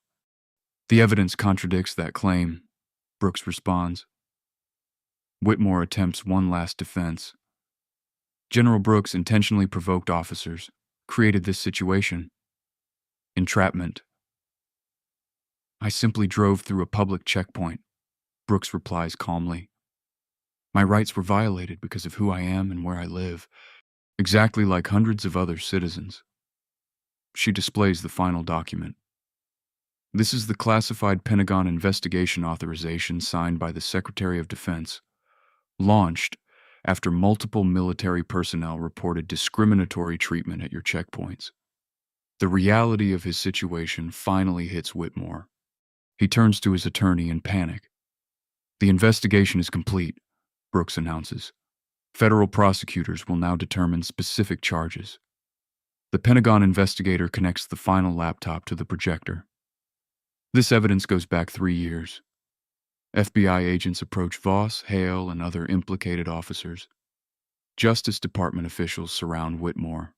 The evidence contradicts that claim, Brooks responds. Whitmore attempts one last defense. General Brooks intentionally provoked officers, created this situation. Entrapment. I simply drove through a public checkpoint, Brooks replies calmly. My rights were violated because of who I am and where I live, exactly like hundreds of other citizens. She displays the final document. This is the classified Pentagon investigation authorization signed by the Secretary of Defense, launched after multiple military personnel reported discriminatory treatment at your checkpoints. The reality of his situation finally hits Whitmore. He turns to his attorney in panic. The investigation is complete, Brooks announces. Federal prosecutors will now determine specific charges. The Pentagon investigator connects the final laptop to the projector. This evidence goes back 3 years. FBI agents approach Voss, Hale, and other implicated officers. Justice Department officials surround Whitmore.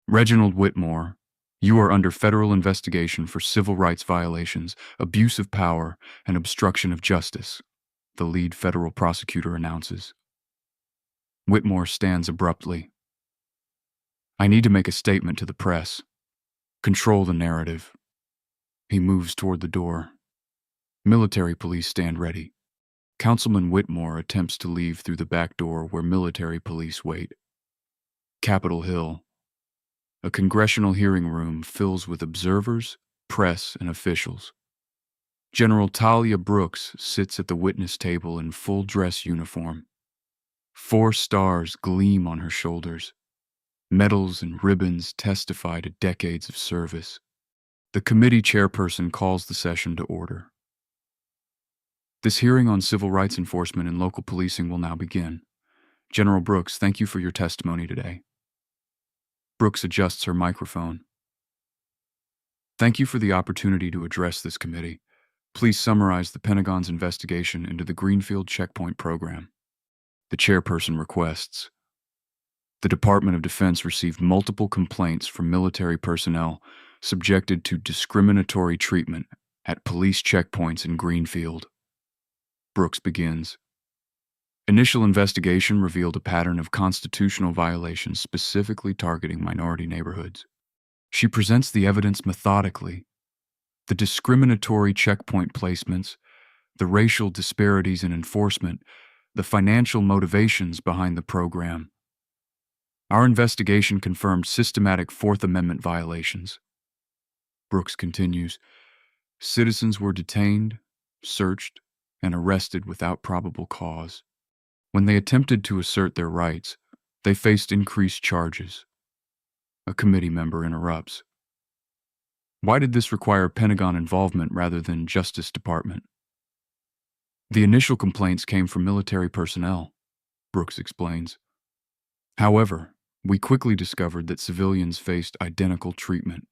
Reginald Whitmore, you are under federal investigation for civil rights violations, abuse of power, and obstruction of justice, the lead federal prosecutor announces. Whitmore stands abruptly. I need to make a statement to the press. Control the narrative. He moves toward the door. Military police stand ready. Councilman Whitmore attempts to leave through the back door where military police wait. Capitol Hill. A congressional hearing room fills with observers, press, and officials. General Talia Brooks sits at the witness table in full dress uniform. 4 stars gleam on her shoulders. Medals and ribbons testify to decades of service. The committee chairperson calls the session to order. This hearing on civil rights enforcement and local policing will now begin. General Brooks, thank you for your testimony today. Brooks adjusts her microphone. Thank you for the opportunity to address this committee. Please summarize the Pentagon's investigation into the Greenfield Checkpoint program. The chairperson requests. The Department of Defense received multiple complaints from military personnel subjected to discriminatory treatment at police checkpoints in Greenfield. Brooks begins. Initial investigation revealed a pattern of constitutional violations specifically targeting minority neighborhoods. She presents the evidence methodically. The discriminatory checkpoint placements, the racial disparities in enforcement, the financial motivations behind the program. Our investigation confirmed systematic Fourth Amendment violations. Brooks continues, citizens were detained, searched, and arrested without probable cause. When they attempted to assert their rights, they faced increased charges. A committee member interrupts. Why did this require Pentagon involvement rather than Justice Department? The initial complaints came from military personnel, Brooks explains. However, we quickly discovered that civilians faced identical treatment.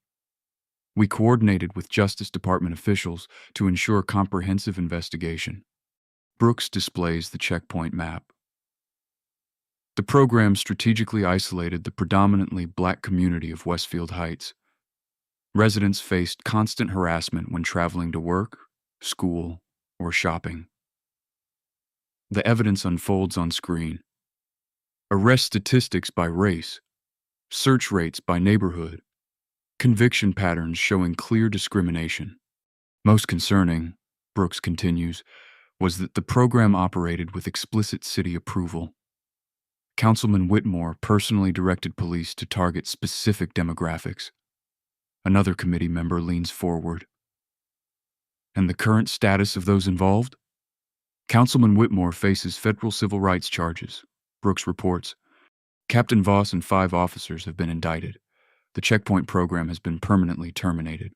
We coordinated with Justice Department officials to ensure comprehensive investigation. Brooks displays the checkpoint map. The program strategically isolated the predominantly black community of Westfield Heights. Residents faced constant harassment when traveling to work, school, or shopping. The evidence unfolds on screen. Arrest statistics by race, search rates by neighborhood, conviction patterns showing clear discrimination. Most concerning, Brooks continues, was that the program operated with explicit city approval. Councilman Whitmore personally directed police to target specific demographics. Another committee member leans forward. And the current status of those involved? Councilman Whitmore faces federal civil rights charges, Brooks reports. Captain Voss and 5 officers have been indicted. The checkpoint program has been permanently terminated.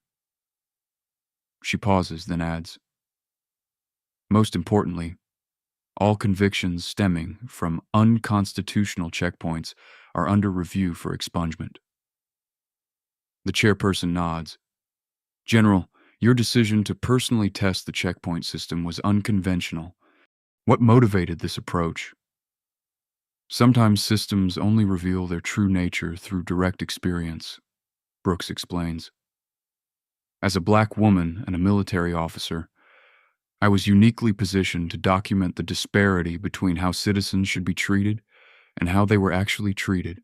She pauses, then adds, most importantly, all convictions stemming from unconstitutional checkpoints are under review for expungement. The chairperson nods. General, your decision to personally test the checkpoint system was unconventional. What motivated this approach? Sometimes systems only reveal their true nature through direct experience, Brooks explains. As a black woman and a military officer, I was uniquely positioned to document the disparity between how citizens should be treated and how they were actually treated.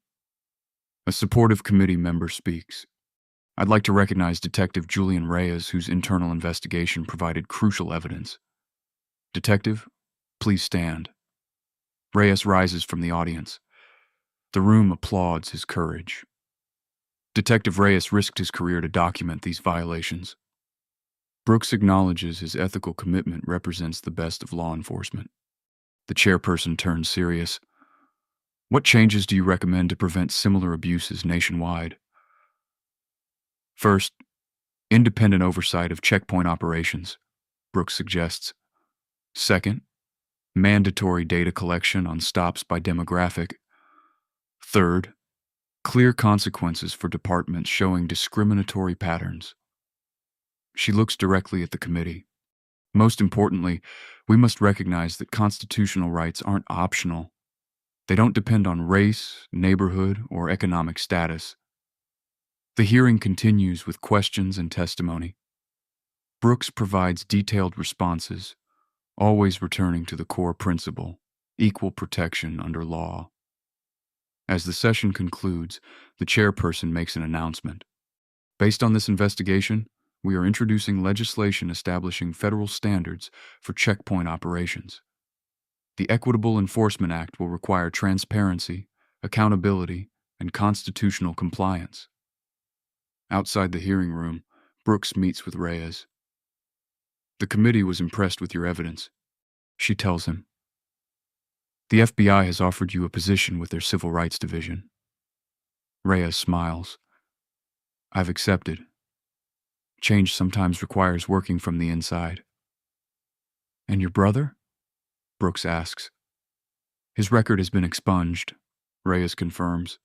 A supportive committee member speaks. I'd like to recognize Detective Julian Reyes, whose internal investigation provided crucial evidence. Detective, please stand. Reyes rises from the audience. The room applauds his courage. Detective Reyes risked his career to document these violations. Brooks acknowledges his ethical commitment represents the best of law enforcement. The chairperson turns serious. What changes do you recommend to prevent similar abuses nationwide? First, independent oversight of checkpoint operations, Brooks suggests. Second, mandatory data collection on stops by demographic. Third, clear consequences for departments showing discriminatory patterns. She looks directly at the committee. Most importantly, we must recognize that constitutional rights aren't optional. They don't depend on race, neighborhood, or economic status. The hearing continues with questions and testimony. Brooks provides detailed responses, always returning to the core principle, equal protection under law. As the session concludes, the chairperson makes an announcement. Based on this investigation, we are introducing legislation establishing federal standards for checkpoint operations. The Equitable Enforcement Act will require transparency, accountability, and constitutional compliance. Outside the hearing room, Brooks meets with Reyes. The committee was impressed with your evidence, she tells him. The FBI has offered you a position with their Civil Rights Division. Reyes smiles. I've accepted. Change sometimes requires working from the inside. And your brother? Brooks asks. His record has been expunged, Reyes confirms.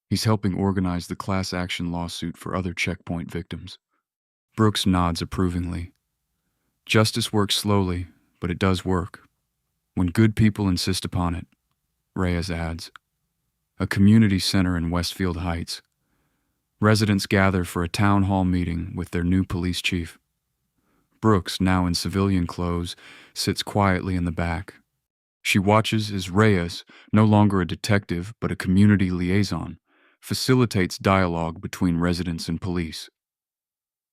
He's helping organize the class action lawsuit for other checkpoint victims. Brooks nods approvingly. Justice works slowly, but it does work. When good people insist upon it, Reyes adds. A community center in Westfield Heights. Residents gather for a town hall meeting with their new police chief. Brooks, now in civilian clothes, sits quietly in the back. She watches as Reyes, no longer a detective but a community liaison, facilitates dialogue between residents and police.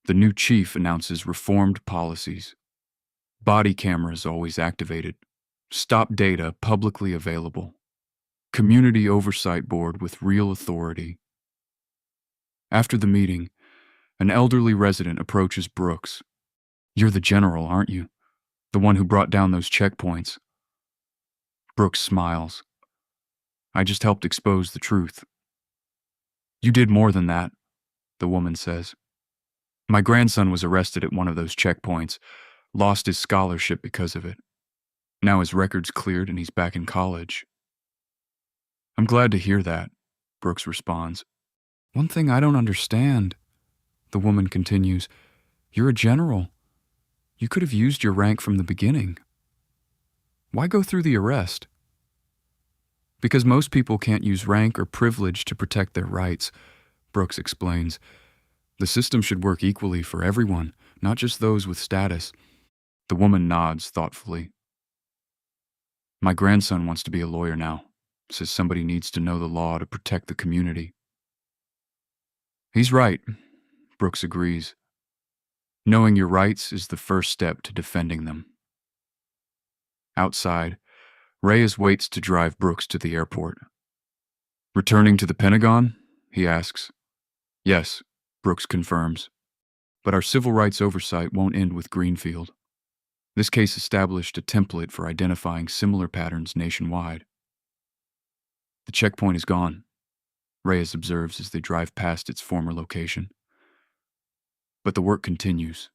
The new chief announces reformed policies. Body cameras always activated. Stop data publicly available. Community oversight board with real authority. After the meeting, an elderly resident approaches Brooks. You're the general, aren't you? The one who brought down those checkpoints. Brooks smiles. I just helped expose the truth. You did more than that, the woman says. My grandson was arrested at one of those checkpoints, lost his scholarship because of it. Now his record's cleared and he's back in college. I'm glad to hear that, Brooks responds. One thing I don't understand, the woman continues. You're a general. You could have used your rank from the beginning. Why go through the arrest? Because most people can't use rank or privilege to protect their rights, Brooks explains. The system should work equally for everyone, not just those with status. The woman nods thoughtfully. My grandson wants to be a lawyer now, says somebody needs to know the law to protect the community. He's right, Brooks agrees. Knowing your rights is the first step to defending them. Outside, Reyes waits to drive Brooks to the airport. Returning to the Pentagon? He asks. Yes, Brooks confirms. But our civil rights oversight won't end with Greenfield. This case established a template for identifying similar patterns nationwide. The checkpoint is gone, Reyes observes as they drive past its former location. But the work continues.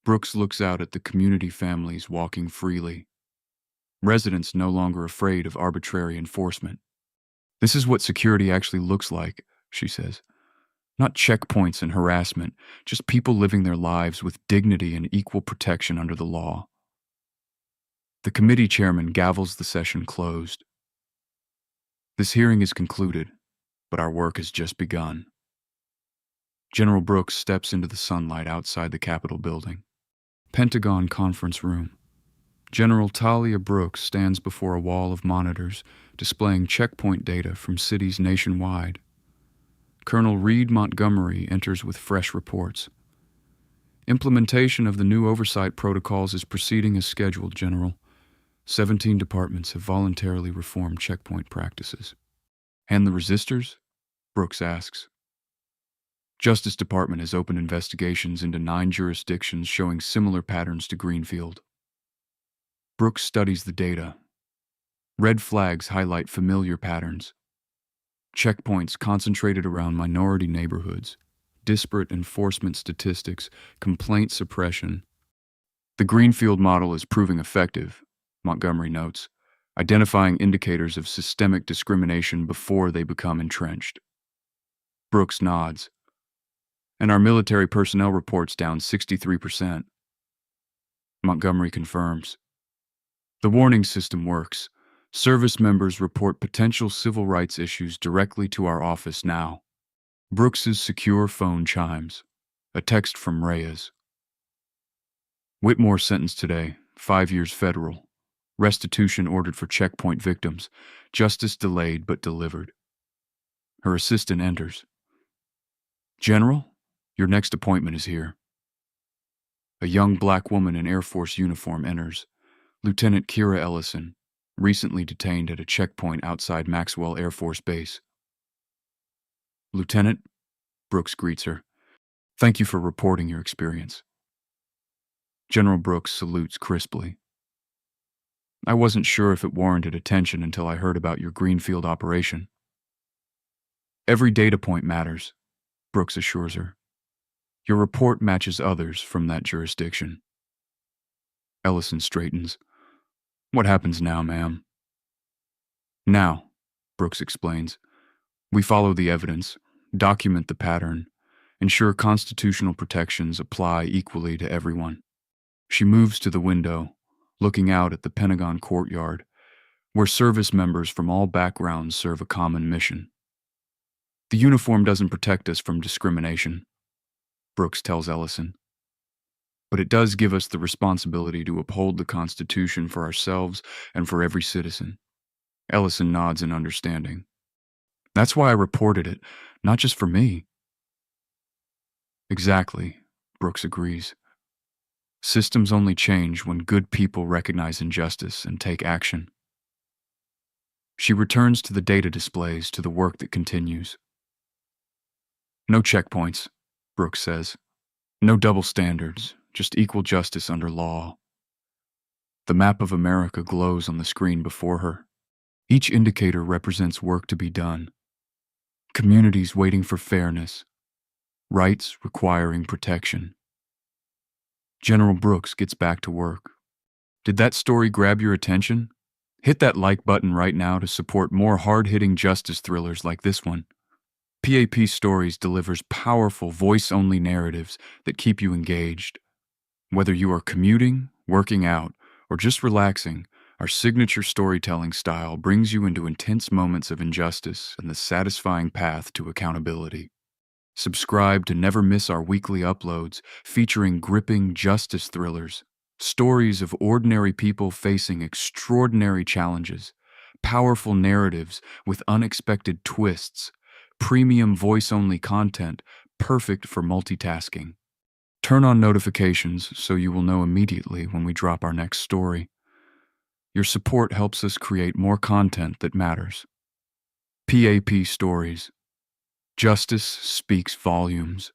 Brooks looks out at the community families walking freely. Residents no longer afraid of arbitrary enforcement. This is what security actually looks like, she says. Not checkpoints and harassment, just people living their lives with dignity and equal protection under the law. The committee chairman gavels the session closed. This hearing is concluded, but our work has just begun. General Brooks steps into the sunlight outside the Capitol building. Pentagon conference room. General Talia Brooks stands before a wall of monitors displaying checkpoint data from cities nationwide. Colonel Reed Montgomery enters with fresh reports. Implementation of the new oversight protocols is proceeding as scheduled, General. 17 departments have voluntarily reformed checkpoint practices. And the resistors? Brooks asks. Justice Department has opened investigations into 9 jurisdictions showing similar patterns to Greenfield. Brooks studies the data. Red flags highlight familiar patterns. Checkpoints concentrated around minority neighborhoods, disparate enforcement statistics, complaint suppression. The Greenfield model is proving effective, Montgomery notes, identifying indicators of systemic discrimination before they become entrenched. Brooks nods. And our military personnel reports down 63%. Montgomery confirms. The warning system works. Service members report potential civil rights issues directly to our office now. Brooks's secure phone chimes. A text from Reyes. Whitmore sentenced today, 5 years federal. Restitution ordered for checkpoint victims. Justice delayed but delivered. Her assistant enters. General, your next appointment is here. A young black woman in Air Force uniform enters. Lieutenant Kira Ellison, recently detained at a checkpoint outside Maxwell Air Force Base. "Lieutenant," Brooks greets her, "thank you for reporting your experience." General Brooks salutes crisply. "I wasn't sure if it warranted attention until I heard about your Greenfield operation." "Every data point matters," Brooks assures her. "Your report matches others from that jurisdiction." Ellison straightens. "What happens now, ma'am?" "Now," Brooks explains, "we follow the evidence, document the pattern, ensure constitutional protections apply equally to everyone." She moves to the window, looking out at the Pentagon courtyard, where service members from all backgrounds serve a common mission. "The uniform doesn't protect us from discrimination," Brooks tells Ellison, "but it does give us the responsibility to uphold the Constitution for ourselves and for every citizen." Ellison nods in understanding. "That's why I reported it, not just for me." "Exactly," Brooks agrees. "Systems only change when good people recognize injustice and take action." She returns to the data displays, to the work that continues. "No checkpoints," Brooks says. "No double standards, just equal justice under law." The map of America glows on the screen before her. Each indicator represents work to be done. Communities waiting for fairness. Rights requiring protection. General Brooks gets back to work. Did that story grab your attention? Hit that like button right now to support more hard-hitting justice thrillers like this one. PAP Stories delivers powerful voice-only narratives that keep you engaged. Whether you are commuting, working out, or just relaxing, our signature storytelling style brings you into intense moments of injustice and the satisfying path to accountability. Subscribe to never miss our weekly uploads featuring gripping justice thrillers, stories of ordinary people facing extraordinary challenges, powerful narratives with unexpected twists, premium voice-only content perfect for multitasking. Turn on notifications so you will know immediately when we drop our next story. Your support helps us create more content that matters. PAP Stories. Justice speaks volumes.